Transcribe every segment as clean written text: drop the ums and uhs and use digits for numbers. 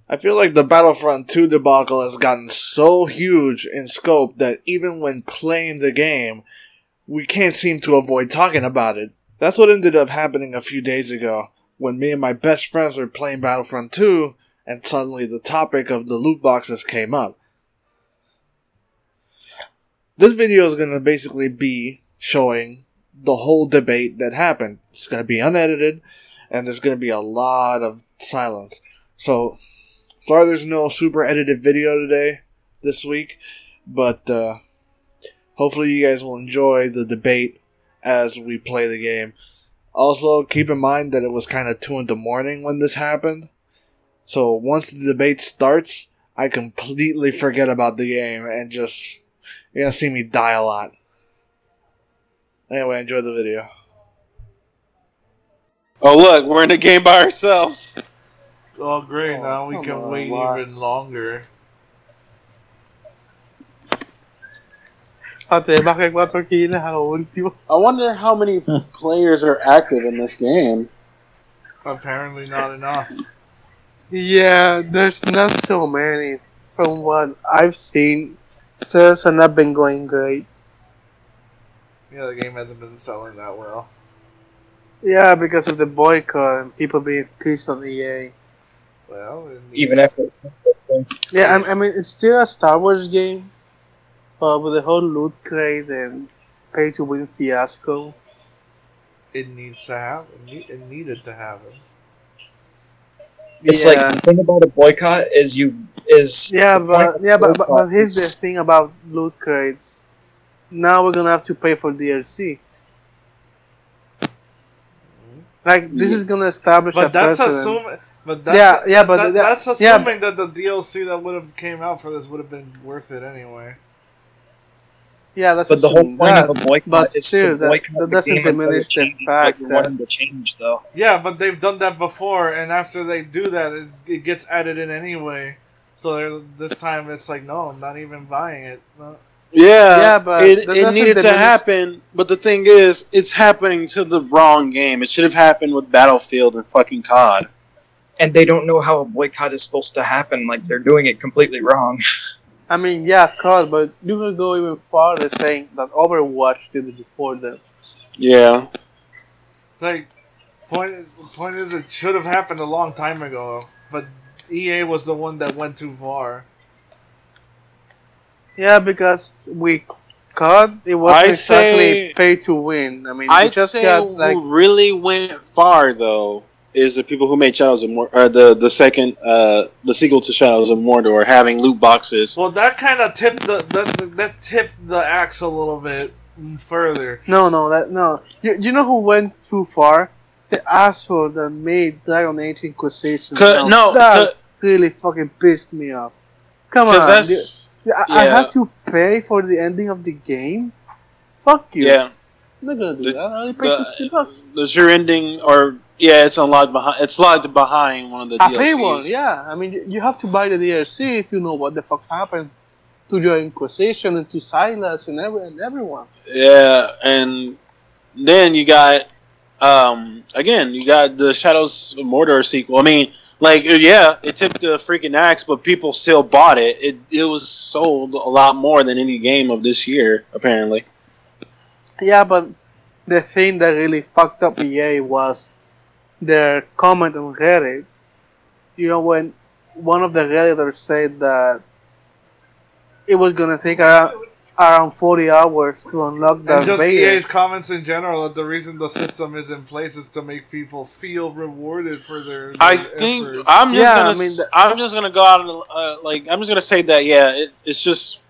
I feel like the Battlefront 2 debacle has gotten so huge in scope that even when playing the game, we can't seem to avoid talking about it. That's what ended up happening a few days ago, when me and my best friends were playing Battlefront 2, and suddenly the topic of the loot boxes came up. This video is going to basically be showing the whole debate that happened. It's going to be unedited, and there's going to be a lot of silence. So, sorry there's no super edited video this week, but hopefully you guys will enjoy the debate as we play the game. Also, keep in mind that it was kind of 2 in the morning when this happened. So, once the debate starts, I completely forget about the game and just... You're gonna see me die a lot. Anyway, enjoy the video. Oh look, we're in the game by ourselves. Oh great, now we can wait even longer. I wonder how many players are active in this game. Apparently not enough. Yeah, there's not so many. From what I've seen, servers have not been going great. Yeah, the game hasn't been selling that well. Yeah, because of the boycott and people being pissed on EA. Well, even after. Yeah, I mean, it's still a Star Wars game, but with the whole loot crate and pay-to-win fiasco. It needs to happen. It needed to happen. It's like the thing about a boycott is but here's the thing about loot crates. Now we're gonna have to pay for DLC. Like this is gonna establish a precedent. That's assuming that the DLC that would have came out for this would have been worth it anyway. Yeah, that's. But the whole point of a boycott is still, to boycott that doesn't diminish the fact that wanting to change, though. Yeah, but they've done that before, and after they do that, it gets added in anyway. So this time it's like, no, I'm not even buying it. No. Yeah, but it needed to happen. But the thing is, it's happening to the wrong game. It should have happened with Battlefield and fucking COD. And they don't know how a boycott is supposed to happen. Like, they're doing it completely wrong. I mean, yeah, COD, but you could go even farther saying that Overwatch did it before them. Yeah. It's like, point is it should have happened a long time ago, but EA was the one that went too far. Yeah, because COD, it wasn't exactly pay to win. I mean, I'd say who really went far, though, is the people who made Shadows of Mordor, or the sequel to Shadows of Mordor, having loot boxes. Well, that kind of tipped the axe a little bit further. No. You know who went too far? The asshole that made Dragon Age Inquisition. That really fucking pissed me off. Come on, I have to pay for the ending of the game. Fuck you. Yeah. I'm not gonna do that. I only paid $60. Does your ending or? Yeah, it's unlocked behind. It's locked behind one of the DLCs. I pay one, yeah. I mean, you have to buy the DLC to know what the fuck happened to your Inquisition and to Silas and everyone. Yeah, and then you got, again, you got the Shadows of Mordor sequel. I mean, like, yeah, it tipped the freaking axe, but people still bought it. It was sold a lot more than any game of this year, apparently. Yeah, but the thing that really fucked up EA was their comment on Reddit. You know, when one of the Redditors said that it was gonna take around 40 hours to unlock that. And just EA's comments in general that the reason the system is in place is to make people feel rewarded for their efforts. I'm just gonna go out and I'm just gonna say that it's just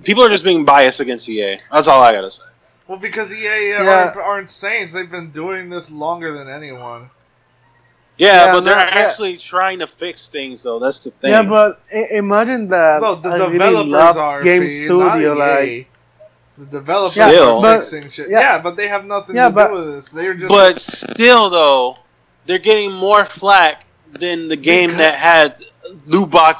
people are just being biased against EA. That's all I gotta say. Well, because EA aren't saints. They've been doing this longer than anyone. Yeah, but they're actually trying to fix things, though. That's the thing. Yeah, but imagine that. No, the developers are game studio, like the developers are fixing shit. Yeah, but they have nothing to do with this. They're just. But still, though, they're getting more flack than the game that had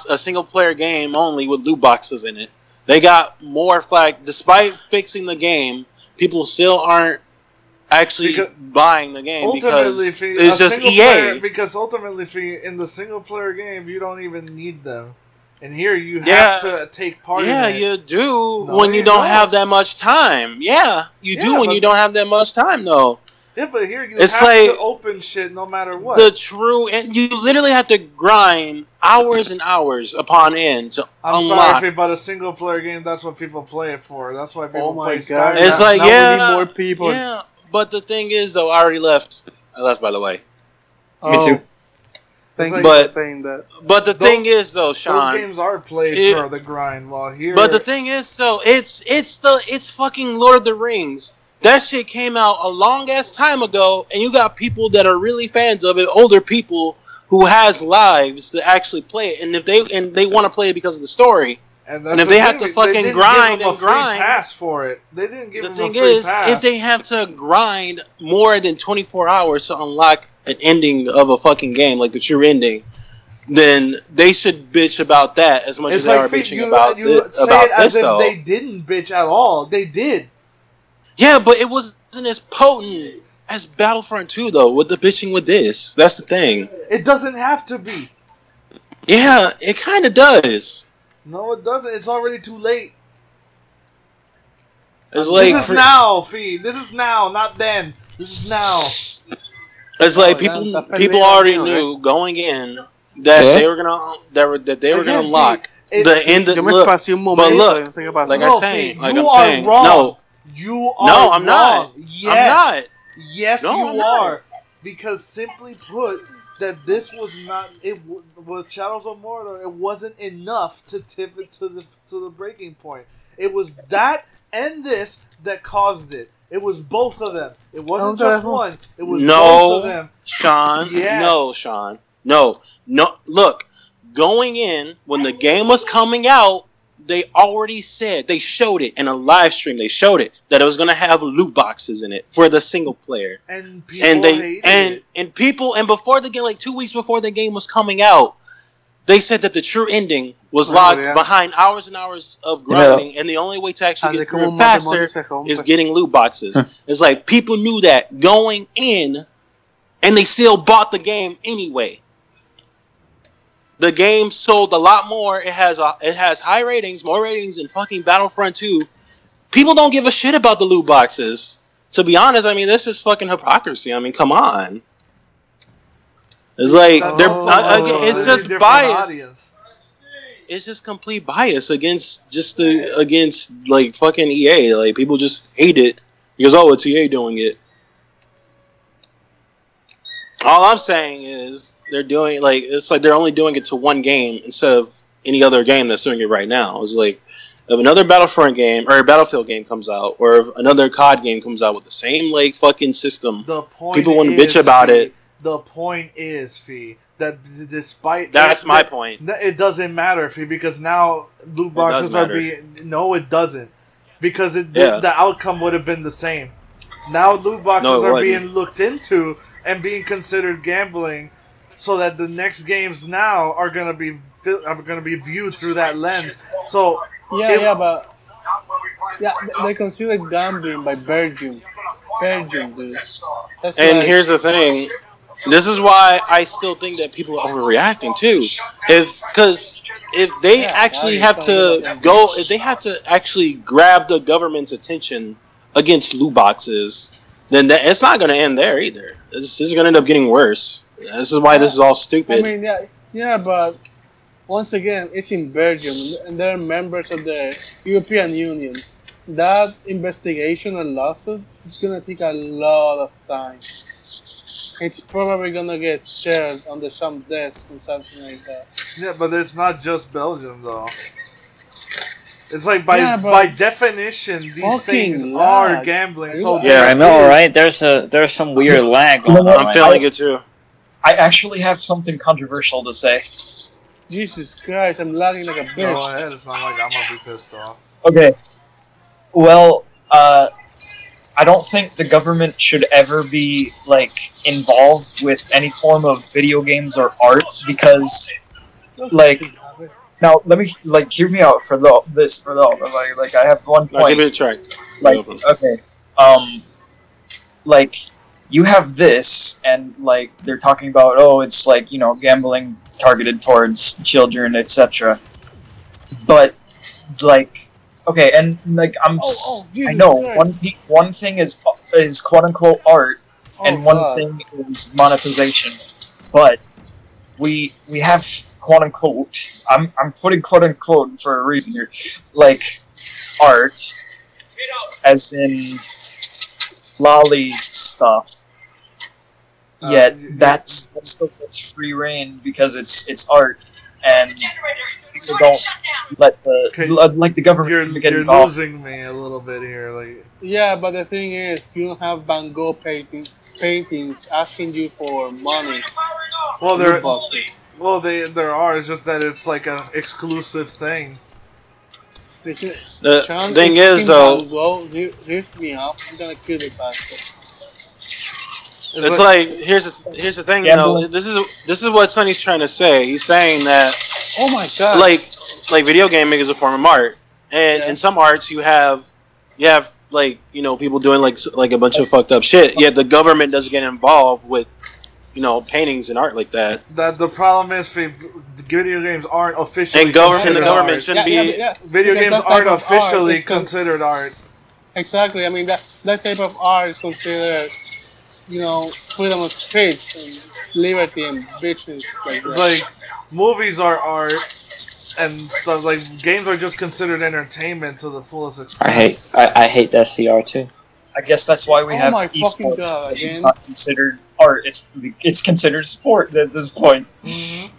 a single player game only with loot boxes in it. They got more flack despite fixing the game. People still aren't actually buying the game because ultimately, it's just EA. Because ultimately, in the single player game, you don't even need them. And here, you have to take part in it. Yeah, you do when you don't have that much time. Yeah, you do when you don't have that much time, though. Yeah, but here you it's have like to open shit no matter what. And you literally have to grind hours and hours upon end to unlock. Sorry, but a single player game, that's what people play it for. That's why people play God. Skyrim. It's like, now we need more people. Yeah, but the thing is, though, I already left. I left, by the way. Me too. Thank you for saying that. But the thing is, though, Sean, those games are played for the grind. While here, but the thing is, though, it's fucking Lord of the Rings. That shit came out a long ass time ago, and you got people that are really fans of it, older people who has lives that actually play it, and if they want to play it because of the story, and if they have to fucking grind and grind, pass for it. They didn't give them a free pass. The thing is, if they have to grind more than 24 hours to unlock an ending of a fucking game, like the true ending, then they should bitch about that as much as they are bitching about this. As if they didn't bitch at all. They did. Yeah, but it wasn't as potent as Battlefront 2, though, with the bitching with this. That's the thing. It doesn't have to be. Yeah, it kind of does. No, it doesn't. It's already too late. It's like this is now, Fee. This is now, not then. This is now. It's like people already knew going in that they were gonna unlock the end. But look, like I'm saying, no. You are I'm not. Yes. I'm not. Yes, you are. Because simply put, that this was not. It was Shadows of Mordor. It wasn't enough to tip it to the breaking point. It was that and this that caused it. It was both of them. It wasn't just one. It was both of them. Sean. Yes. No, Sean. No. Look, going in when the game was coming out, they already said, they showed it in a live stream. They showed it that it was going to have loot boxes in it for the single player. And people hated it. And before the game, like 2 weeks before the game was coming out, they said that the true ending was locked behind hours and hours of grinding, and the only way to actually get through it faster is getting loot boxes. It's like people knew that going in, and they still bought the game anyway. The game sold a lot more. It has high ratings, more ratings than fucking Battlefront 2. People don't give a shit about the loot boxes. To be honest, I mean, this is fucking hypocrisy. I mean, come on. It's like it's just bias. Audience. It's just complete bias against like fucking EA. Like people just hate it because it's EA doing it. All I'm saying is they're doing it's like they're only doing it to one game instead of any other game that's doing it right now. It's like if another Battlefront game or a Battlefield game comes out, or if another COD game comes out with the same like fucking system, people want to bitch about it. The point is, Fee, that despite that's my point. It doesn't matter, Fee, because now loot boxes are being. No, it doesn't, because the outcome would have been the same. Now loot boxes are being looked into and being considered gambling, so that the next games now are gonna be viewed through that lens. So they consider gambling by Belgium, dude. Here's the thing. This is why I still think that people are overreacting too. If they actually have to actually grab the government's attention against loot boxes, then it's not going to end there either. This is going to end up getting worse. This is why this is all stupid. I mean, but once again, it's in Belgium, and they're members of the European Union. That investigation and lawsuit is going to take a lot of time. It's probably going to get shared on some desk or something like that. Yeah, but it's not just Belgium, though. It's like by definition, these things are gambling. So I know, right? There's some weird lag going on. I'm feeling it too. I actually have something controversial to say. Jesus Christ, I'm lagging like a bitch. Go ahead, it's not like I'm gonna be pissed off. Okay. Well, I don't think the government should ever be involved with any form of video games or art because, now let me hear me out for this. I have one point. Give me a track. Okay. like, you have this, and like they're talking about, oh, it's like, you know, gambling targeted towards children, etc. But like, okay, and like I know one thing is quote unquote art, and one thing is monetization, but we have quote unquote, I'm putting quote unquote for a reason here, like art, as in lolly stuff. Yet that's still gets free reign because it's art, and people don't let the government get you're involved. losing me a little bit here. Like, Yeah, but the thing is, you don't have Van Gogh paintings asking you for money. well, Loot boxes. there are. It's just that it's like an exclusive thing. The thing is, though, Van Gogh, here's me up. I'm gonna kill the bastard. it's like here's the thing, though. This is what Sonny's trying to say. He's saying that, Oh my god! like video gaming is a form of art, and in some arts you have like, you know, people doing like a bunch of fucked up shit. Yet the government doesn't get involved with, you know, paintings and art like that. That the problem is, video games aren't officially And the government art. shouldn't be. Video games aren't officially considered art. Exactly. I mean that type of art is considered, you know, freedom of speech and liberty and bitches like that. It's like movies are art and stuff. Like games are just considered entertainment to the fullest extent. I hate that CR too. I guess that's why we have my fucking esports. God, Because it's again. not considered art. It's considered sport at this point. Mm-hmm.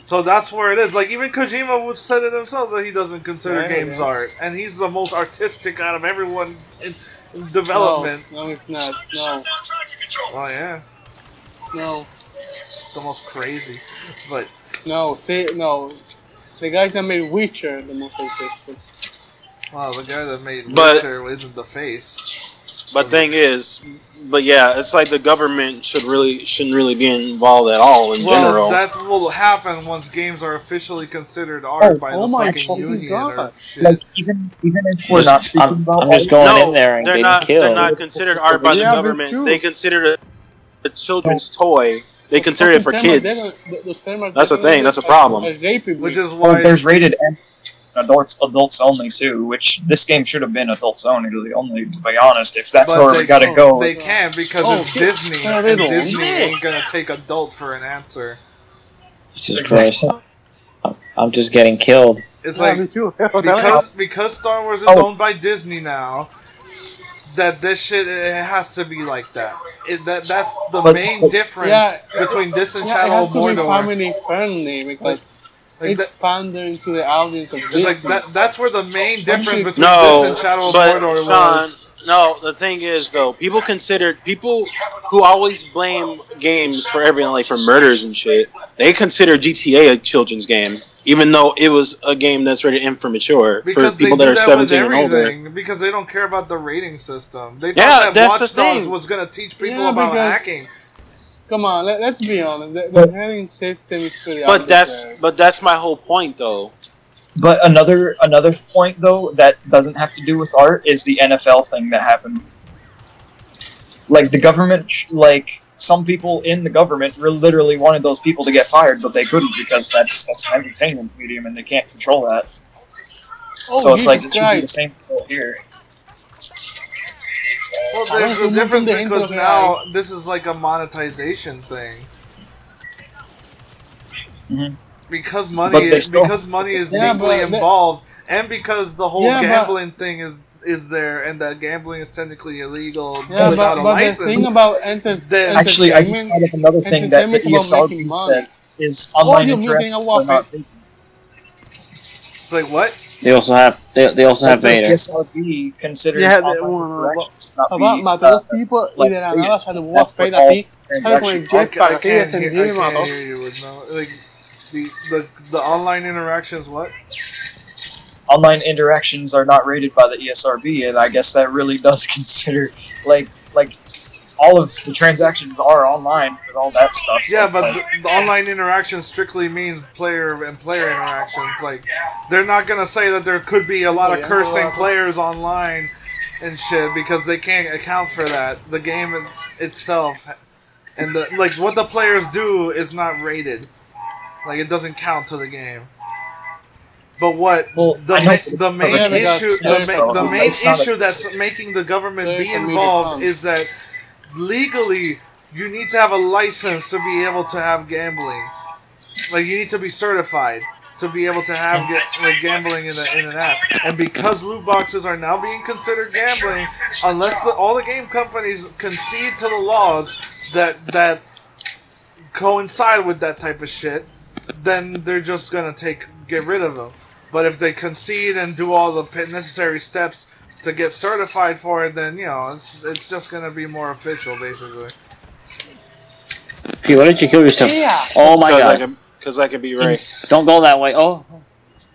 So that's where it is. Like, even Kojima would said it himself that he doesn't consider games art, and he's the most artistic out of everyone in development. No, it's not. No, Oh yeah, no, it's almost crazy, but no. See, no. The guys that made Witcher the most artistic. wow, the guy that made But- Witcher isn't the face. But thing is, but yeah, it's like the government shouldn't really be involved at all in general. That's what will happen once games are officially considered art by the my fucking fucking union God. or shit. Like even if we're not speaking about I'm just art, going No, in there and they're getting not. killed. They're not considered art by the Yeah, me government. too. They consider it a children's toy. They consider it for kids. That's the thing. That's a problem. Which is well, why there's rated M, adults only too. Which this game should have been adults only. To be honest, if that's where we gotta go. They can't because it's Disney, and Disney ain't gonna take adult for an answer. Jesus Christ. I'm just getting killed. It's Yeah, like me too. because Star Wars is owned by Disney now, that this shit, it has to be like that. That's the main difference between this and It Shadow has of to be Mordor. family friendly because it's pandering to the audience of Disney. It's like that's where the main difference between No, this and Shadow of but Mordor Sean, was. no. The thing is, though, people who always blame games for everything, like for murders and shit. They consider GTA a children's game, even though it was a game that's rated M for mature Because for people they that do are that 17 with and older. everything, because they don't care about the rating system. They Yeah, thought that that's the Watch Dogs thing. was going to teach people Yeah, about because- hacking. Come on, let's be honest. The rating system is pretty But arbitrary. that's my whole point, though. But another point though that doesn't have to do with art is the NFL thing that happened. Like the government, like some people in the government literally wanted those people to get fired, but they couldn't because that's an entertainment medium and they can't control that. So it's like it should be the same deal here. Well, there's a difference because now this is like a monetization thing. Mm-hmm. Because money is deeply involved, and because the whole gambling thing is there, and that gambling is technically illegal without a license. The thing about actually, I just thought of another thing that the ESRB said is online interactions are not. It's like what? They also have Vader. The ESRB considers online interactions not be matar los tipos y de la nada sale un Fade así, sale con el jetpack así descendido y mató. Like the online interactions, what? Online interactions are not rated by the ESRB, and I guess that really does consider like all of the transactions are online with all that stuff. So yeah, but the online interaction strictly means player interactions. Like they're not gonna say that there could be a lot of cursing players online and shit because they can't account for that. The game itself and like what the players do is not rated. Like it doesn't count to the game. But what the main issue that's making the government be involved is that legally you need to have a license to be able to have gambling. Like you need to be certified to be able to have gambling in an app. And because loot boxes are now being considered gambling, unless all the game companies concede to the laws that coincide with that type of shit, then they're just gonna get rid of them. But if they concede and do all the necessary steps to get certified for it, then, you know, it's just going to be more official, basically. P, why did you kill yourself? Yeah. Oh my god. Because I could be right. Don't go that way. Oh.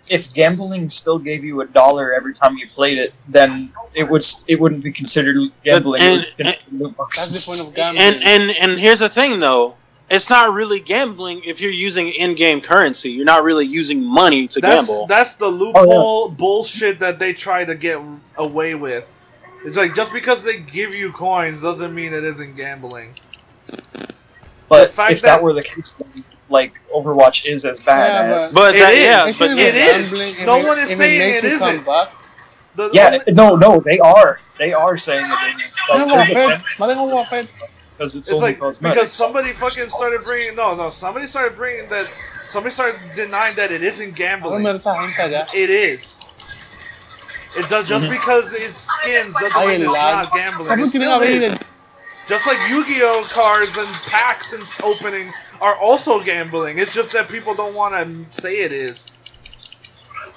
If gambling still gave you $1 every time you played it, then it wouldn't be considered gambling. That's the point of gambling. And here's the thing, though. It's not really gambling if you're using in-game currency. You're not really using money to gamble. That's the loophole bullshit that they try to get away with. It's like, just because they give you coins doesn't mean it isn't gambling. But if that were the case, then, like, Overwatch is as bad as... But it is. No one is saying it isn't. No, they are. They are saying it isn't. Like, because it's only like cosmetics. Because somebody fucking started bringing somebody started denying that it isn't gambling. It is. It does just because it's skins doesn't mean it's not gambling. It still is. Just like Yu-Gi-Oh cards and packs and openings are also gambling. It's just that people don't want to say it is.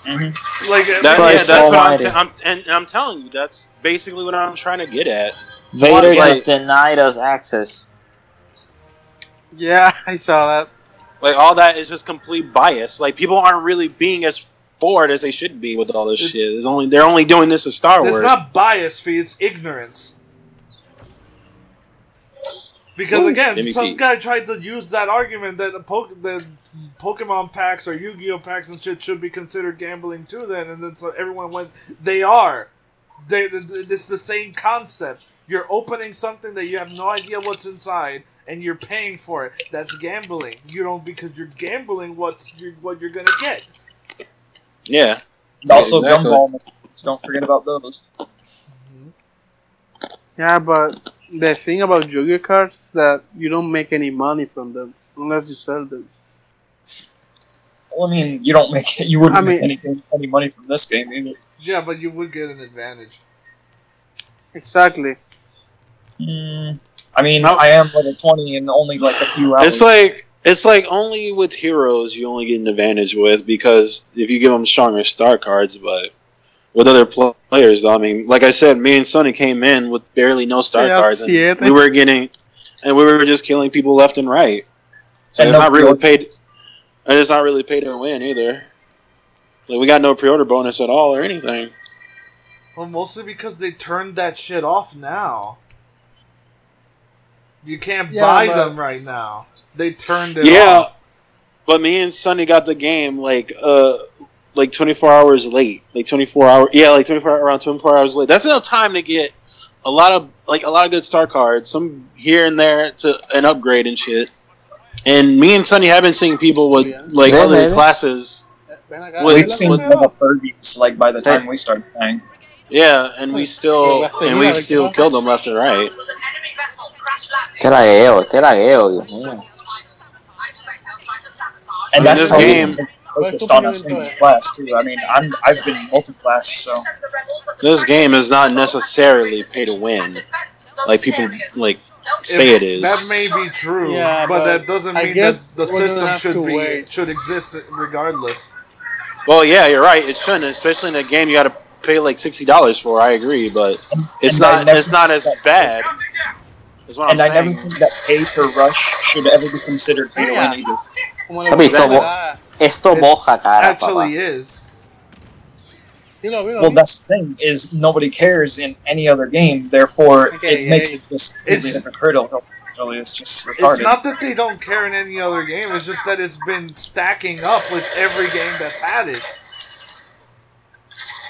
Like that's what I'm telling you. That's basically what I'm trying to get at. Vader just denied us access. Yeah, I saw that. Like, all that is just complete bias. Like, people aren't really being as forward as they should be with all this shit. They're only doing this to Star Wars. It's not bias, Fee. It's ignorance. Because, again, some guy tried to use that argument that the Pokemon packs or Yu-Gi-Oh packs and shit should be considered gambling too then. And then so everyone went, they are. It's the same concept. You're opening something that you have no idea what's inside, and you're paying for it. That's gambling. You don't, because you're gambling what you're gonna get. Yeah. Also, gumball. Don't forget about those. Yeah, but the thing about Yu-Gi-Oh cards is that you don't make any money from them unless you sell them. Well, I mean, you wouldn't make any money from this game either. Yeah, but you would get an advantage. Exactly. I mean, I am level 20 in only like a few hours. It's like only with heroes you only get an advantage with, because if you give them stronger star cards, but with other players, though, I mean, like I said, me and Sonny came in with barely no star cards, and we were just killing people left and right. So it's not really paid. And it's not really pay to win either. Like, we got no pre-order bonus at all or anything. Well, mostly because they turned that shit off now. You can't buy them right now. They turned it off. Yeah, but me and Sonny got the game like 24 hours late. Like 24 hours. Yeah, like around 24 hours late. That's enough time to get a lot of good star cards, some here and there to an upgrade and shit. And me and Sonny have been seeing people with like other classes. We've seen level 30s like by the time we started playing. Yeah, and we still killed them left and right. Te lagueo, Dios mío. And that's this game focused on a single class too. I mean, I've been multi-class, so this game is not necessarily pay to win, like people say it is. That may be true, but that doesn't mean that the system should exist regardless. Well, yeah, you're right. It shouldn't, especially in a game you got to pay like $60 for. I agree, but it's not as bad. Is what I'm saying. I never think that pay to rush should ever be considered pay to win either. Esto moja cara, actually is. Well, that's the thing, is nobody cares in any other game, therefore it makes it just a different hurdle. It's just retarded. It's not that they don't care in any other game, it's just that it's been stacking up with every game that's had it.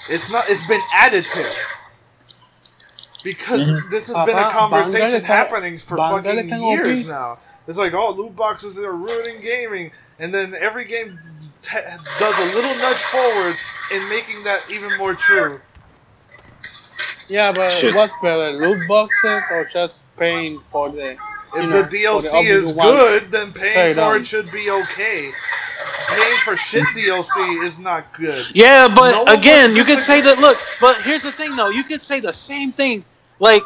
It's been additive. Because this has been a conversation happening for fucking years now. It's like, oh, loot boxes are ruining gaming, and then every game does a little nudge forward in making that even more true. Yeah, but what's better, loot boxes or just paying for the... If the DLC is good, then paying for it should be okay. Paying for shit DLC is not good. Yeah, but again, you could say that. Look, but here's the thing, though. You could say the same thing. Like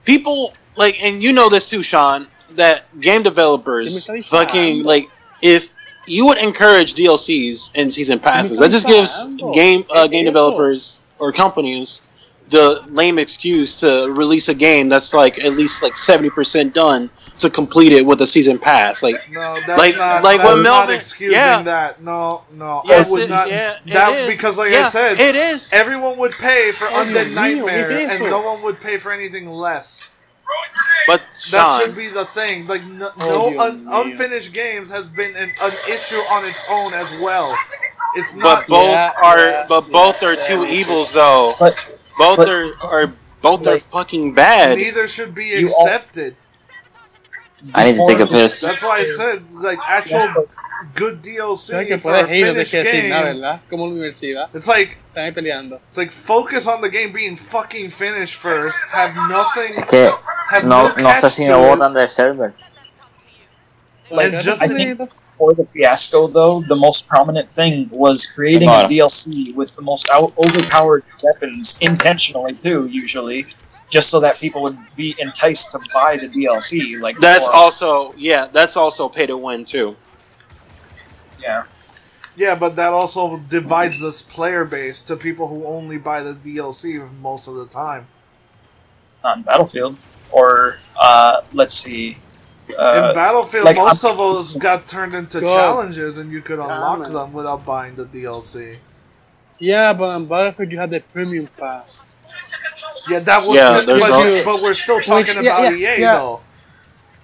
people, like, and you know this too, Sean. That game developers fucking like, if you would encourage DLCs and season passes, that just gives game developers or companies the lame excuse to release a game that's like at least like 70% done to complete it with a season pass. Like, no, that's not excusing that. No, yes, I would not. It is. Because, like I said, it is. Everyone would pay for Undead Nightmare, and no one would pay for anything less. But Sean, that should be the thing. Like, unfinished games has been an issue on its own as well. It's not. But both are two evils, though. Both are fucking bad. Neither should be accepted. I need to take a piss. That's why I said, like, actual good DLC for a finished game. It's like focus on the game being fucking finished first. Have nothing. No sé si me botan del server. Like, I think for the fiasco, though, the most prominent thing was creating a DLC with the most overpowered weapons, intentionally too, usually, just so that people would be enticed to buy the DLC. Like that's also pay to win too. Yeah. Yeah, but that also divides this player base to people who only buy the DLC most of the time. On Battlefield, or let's see. In Battlefield, like, most of those got turned into challenges, and you could unlock them without buying the DLC. Yeah, but on Battlefield you had the premium pass. Yeah, that was. But we're still talking about EA though.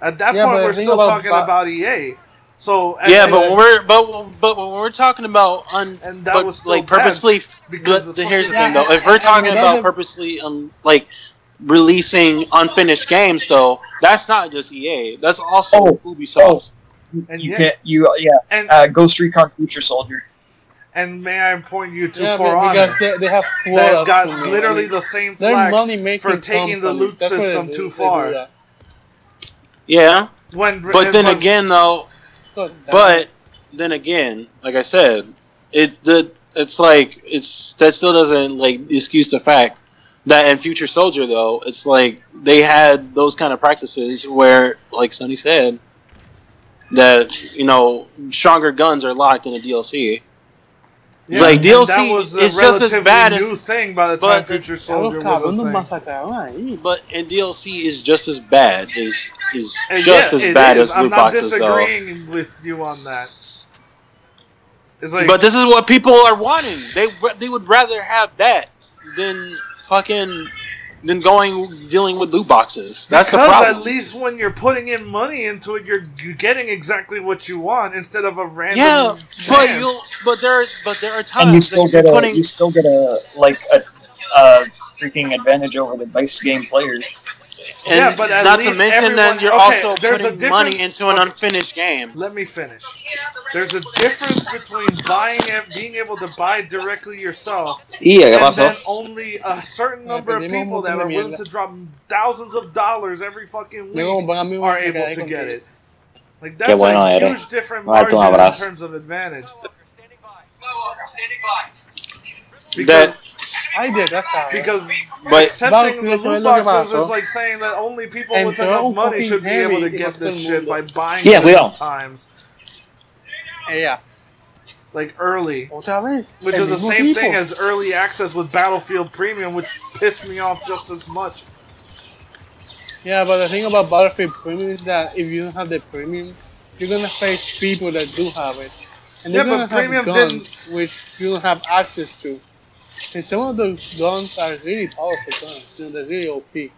At that point, we're still talking about EA. So but when we're talking about purposely. But here's the thing, though. If we're talking about purposely like releasing unfinished games, though, that's not just EA. That's also Ubisoft. And Ghost Recon Future Soldier. And may I point you to For Honor, because they have that got literally the same flag for taking the loot system too far. Yeah, but then again, like I said, that still doesn't like excuse the fact that in Future Soldier, though, it's like they had those kind of practices where, like Sonny said, that stronger guns are locked in a DLC. It's like DLC is just as bad as new thing by the time Future Soldier was a thing. But in DLC is just as bad as loot boxes, though. I'm not disagreeing with you on that. It's like, but this is what people are wanting. They would rather have that than dealing with loot boxes. That's the problem. Because at least when you're putting in money into it, you're getting exactly what you want instead of a random chance. But there are times and you still get a freaking advantage over the base game players. And but not to mention that you're also putting money into an unfinished game. Let me finish. There's a difference between being able to buy directly yourself, and then only a certain number of people that are willing to drop thousands of dollars every fucking week are able to get it. Like, that's a huge different margin in terms of advantage. Because accepting the loot boxes is like saying that only people with enough money should be able to get this shit by buying it enough times. Yeah. Like early. Which is the same thing as early access with Battlefield Premium, which pissed me off just as much. Yeah, but the thing about Battlefield Premium is that if you don't have the Premium, you're gonna face people that do have it. And they're gonna have guns which you don't have access to. And some of those guns are really powerful guns. They're really OP.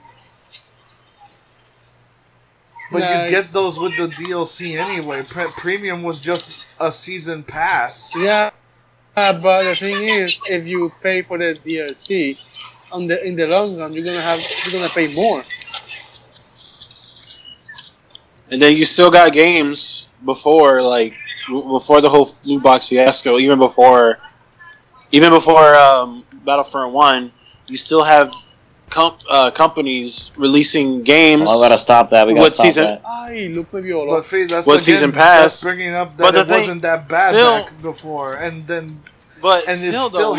But you get those with the DLC anyway. Premium was just a season pass. Yeah, but the thing is, if you pay for the DLC, in the long run, you're gonna pay more. And then you still got games before the whole loot box fiasco. Even before Battlefront 1, you still have companies releasing games. Oh, I gotta stop that. We gotta stop that. But see, that's With season pass. That's bringing up that it wasn't that bad back before, and then. But and still, though,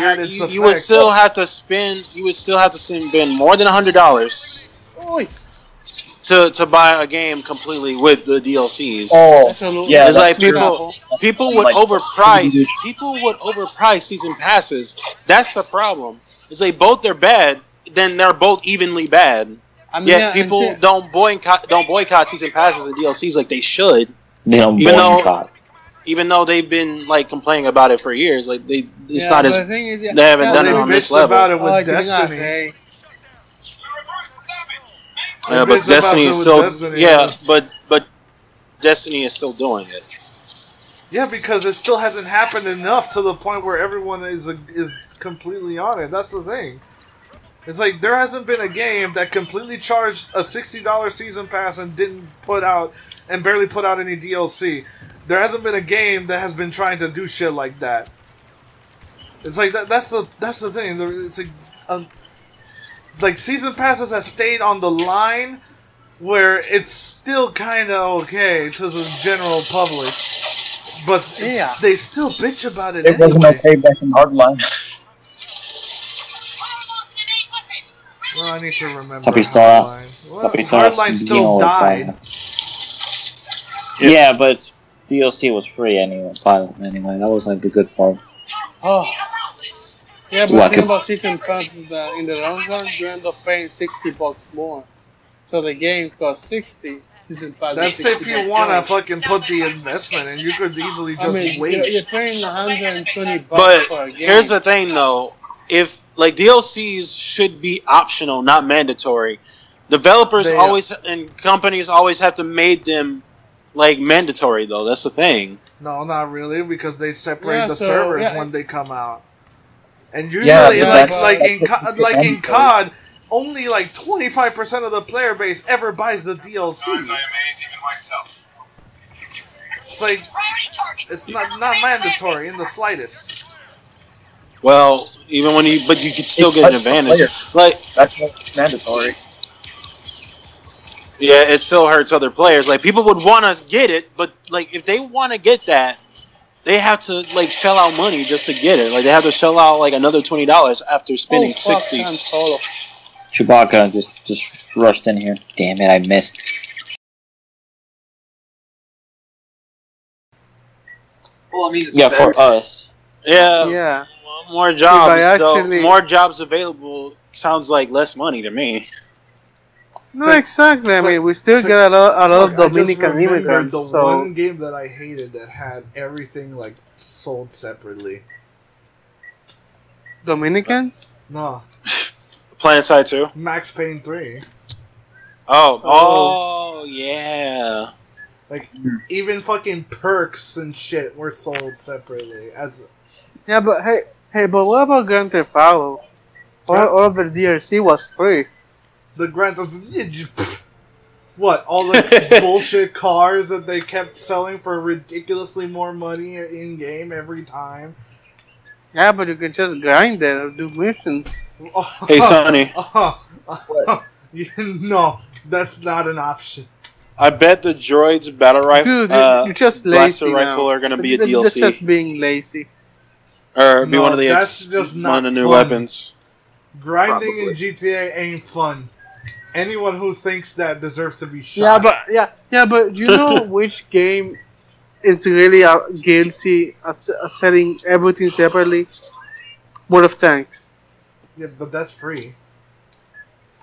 you would still have to spend. You would still have to spend more than $100 to buy a game completely with the DLCs. Oh, Absolutely. yeah, it's that's like true. people would overprice season passes. That's the problem. It's like both they're bad, then they're both evenly bad. I mean, Yet people don't boycott season passes and DLCs like they should. They don't boycott. Even though they've been like complaining about it for years, like they haven't done it on this level. About it with Destiny. Yeah, but Destiny is still but Destiny is still doing it. Yeah, because it still hasn't happened enough to the point where everyone is completely on it. That's the thing. It's like there hasn't been a game that completely charged a $60 season pass and barely put out any DLC. There hasn't been a game that has been trying to do shit like that. It's like that's the thing. It's like season passes have stayed on the line where it's still kind of okay to the general public, but they still bitch about it. It wasn't okay back in Hardline. Well, I need to remember. Hardline still died. Yeah, but DLC was free anyway. Anyway, that was like the good part. Oh. Yeah, but the thing about season pass is that in the long run, you end up paying $60 more. So the game costs 60. Season pass. That's if you want to fucking put the investment in. You could easily just wait. You're paying $120 but for a game. Here's the thing, though. If like DLCs should be optional, not mandatory. Developers and companies always have to make them like mandatory, though. That's the thing. No, not really, because they separate the servers when they come out. And usually, in COD, only like 25% of the player base ever buys the DLCs. It's like it's not mandatory in the slightest. Well, even when you could still get an advantage. Like that's why it's mandatory. Yeah, it still hurts other players. Like people would want to get it, but like if they want to get that, they have to like shell out money just to get it. Like they have to shell out like another $20 after spending 60. Chewbacca just rushed in here. Damn it, I missed. Well, I mean, it's for us. Yeah. More jobs. More jobs available sounds like less money to me. No, exactly. I mean, we still get a lot of Dominican immigrants. The one game that I hated that had everything like sold separately. Dominicans? No. PlanetSide 2? Max Payne 3. Oh, yeah. Like, even fucking perks and shit were sold separately. Yeah, but but what about Grand Theft Auto? All of their DLC was free. The Grand Theft what? All the bullshit cars that they kept selling for ridiculously more money in game every time. Yeah, but you can just grind it or do missions. Hey, Sonny. No, that's not an option. I bet the droid's battle rifle, dude, you're just lazy rifle are going to be a DLC. That's just being lazy. Or be one of the new weapons. Grinding in GTA ain't fun. Anyone who thinks that deserves to be shot. Yeah, but you know which game is really guilty of selling everything separately? World of Tanks. Yeah, but that's free.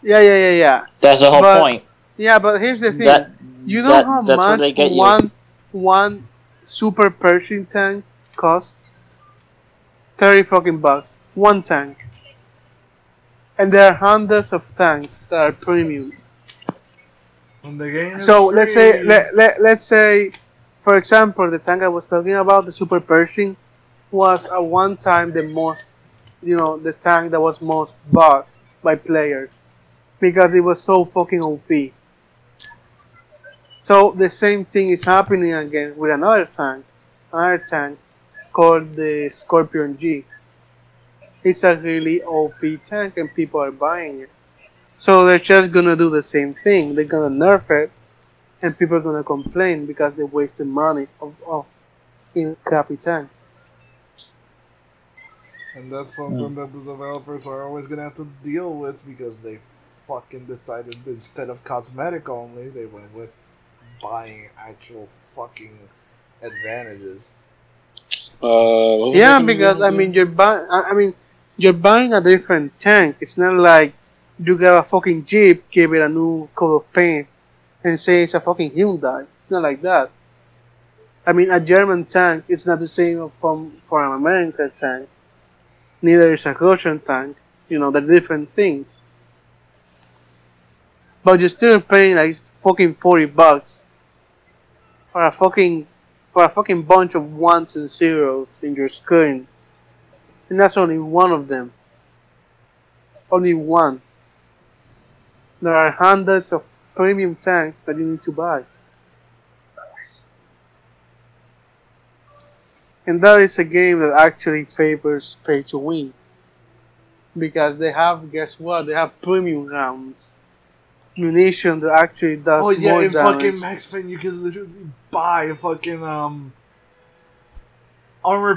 Yeah. That's the whole point. Yeah, but here's the thing. You know how much one super Pershing tank cost? $30 one tank. And there are hundreds of tanks that are premium. So let's say, for example, the tank I was talking about, the Super Pershing, was at one time the most, the tank that was most bought by players because it was so fucking OP. So the same thing is happening again with another tank called the Scorpion G. It's a really OP tank and people are buying it. So they're just gonna do the same thing. They're gonna nerf it and people are gonna complain because they wasted money in a crappy tank. And that's something that the developers are always gonna have to deal with because they fucking decided instead of cosmetic only, they went with buying actual fucking advantages. Yeah, because you're buying a different tank. It's not like you get a fucking Jeep, give it a new coat of paint, and say it's a fucking Hyundai. It's not like that. I mean, a German tank, it's not the same for an American tank. Neither is a Russian tank. You know, they're different things. But you're still paying like fucking $40 for a fucking bunch of ones and zeros in your screen. And that's only one of them. Only one. There are hundreds of premium tanks that you need to buy. And that is a game that actually favors pay to win. Because they have, guess what? They have premium rounds. Munition that actually does more damage. Oh yeah, in fucking Max Payne you can literally buy fucking armor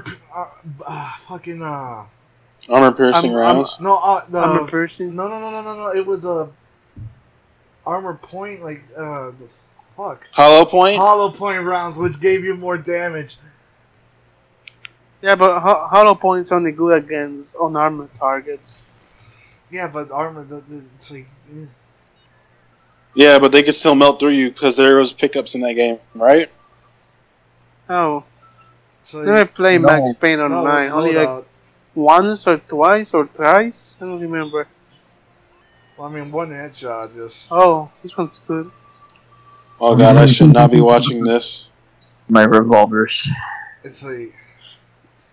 piercing rounds. Armor piercing. No. It was a armor point the fuck. Hollow point. Hollow point rounds, which gave you more damage. Yeah, but hollow point's only good against unarmored targets. Yeah, but armor, it's like. Yeah, but they could still melt through you because there was pickups in that game, right? Oh. So never played Max Payne online. Only like once or twice or thrice. I don't remember. Well, I mean, one headshot just. Oh, this one's good. Oh god, I should not be watching this. My revolvers. It's like.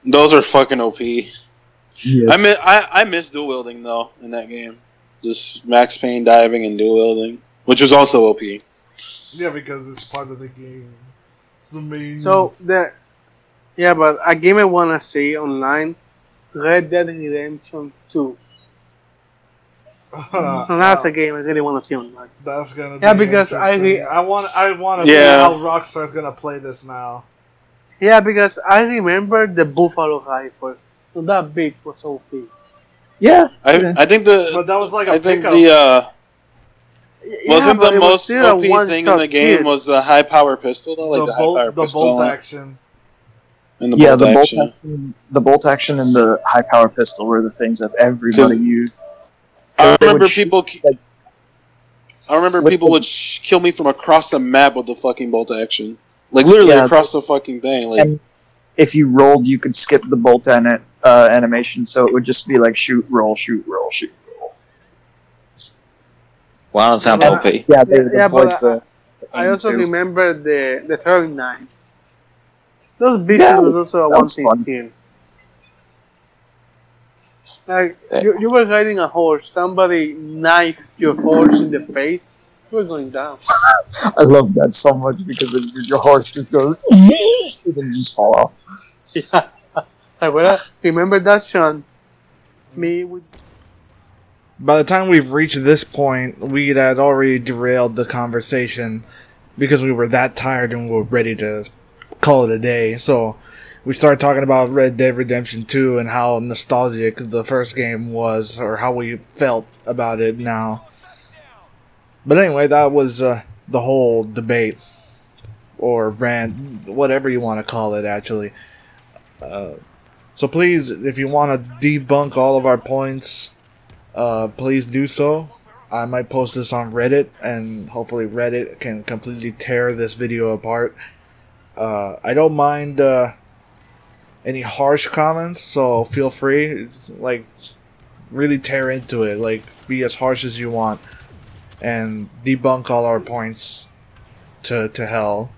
Those are fucking OP. Yes. I miss dual wielding though in that game. Just Max Payne diving and dual wielding, which was also OP. Yeah, because it's part of the game. It's amazing. So but a game I wanna see online, Red Dead Redemption 2. So that's a game I really wanna see online. That's gonna be because I want to see how Rockstar's gonna play this now. Yeah, because I remember the Buffalo rifle. So that bitch was OP. Yeah, I think but that was like a pickup. Wasn't the most OP thing in the game was the high power pistol though, like the bolt action. And the bolt action. The bolt action and the high power pistol were the things that everybody used. I remember people would kill me from across the map with the fucking bolt action. Like, literally across the fucking thing. Like, and if you rolled, you could skip the bolt animation, so it would just be like shoot, roll, shoot, roll, shoot, roll. Wow, that sounds OP. Yeah, but I also remember the throwing knives. Those bitches was also a 115. Like, you were riding a horse, somebody knifed your horse in the face, you were going down. I love that so much because your horse just goes and then you just fall off. Yeah. Remember that, Sean? By the time we've reached this point, we had already derailed the conversation because we were that tired and we were ready to call it a day. So we started talking about Red Dead Redemption 2 and how nostalgic the first game was, or how we felt about it now. But anyway, that was the whole debate, or rant, whatever you want to call it, actually. So please, if you want to debunk all of our points, please do so. I might post this on Reddit, and hopefully Reddit can completely tear this video apart. I don't mind any harsh comments, so feel free. Like, really tear into it. Like, be as harsh as you want. And debunk all our points to hell.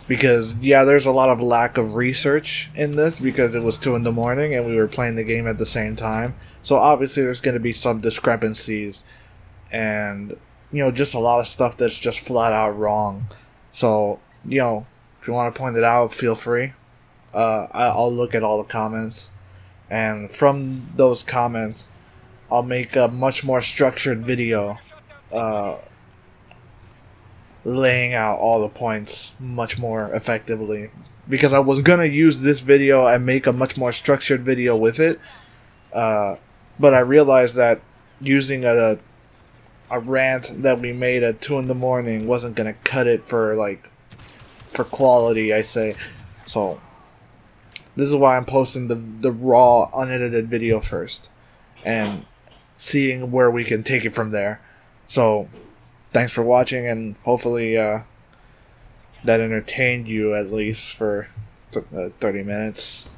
Because, yeah, there's a lot of lack of research in this because it was 2 in the morning and we were playing the game at the same time. So obviously there's going to be some discrepancies and, you know, just a lot of stuff that's just flat out wrong. So, you know, if you want to point it out, feel free. I'll look at all the comments. And from those comments, I'll make a much more structured video laying out all the points much more effectively, because I was gonna use this video and make a much more structured video with it, but I realized that using a rant that we made at 2 in the morning wasn't gonna cut it for quality, I say. So this is why I'm posting the raw unedited video first and seeing where we can take it from there. So thanks for watching, and hopefully that entertained you at least for 30 minutes.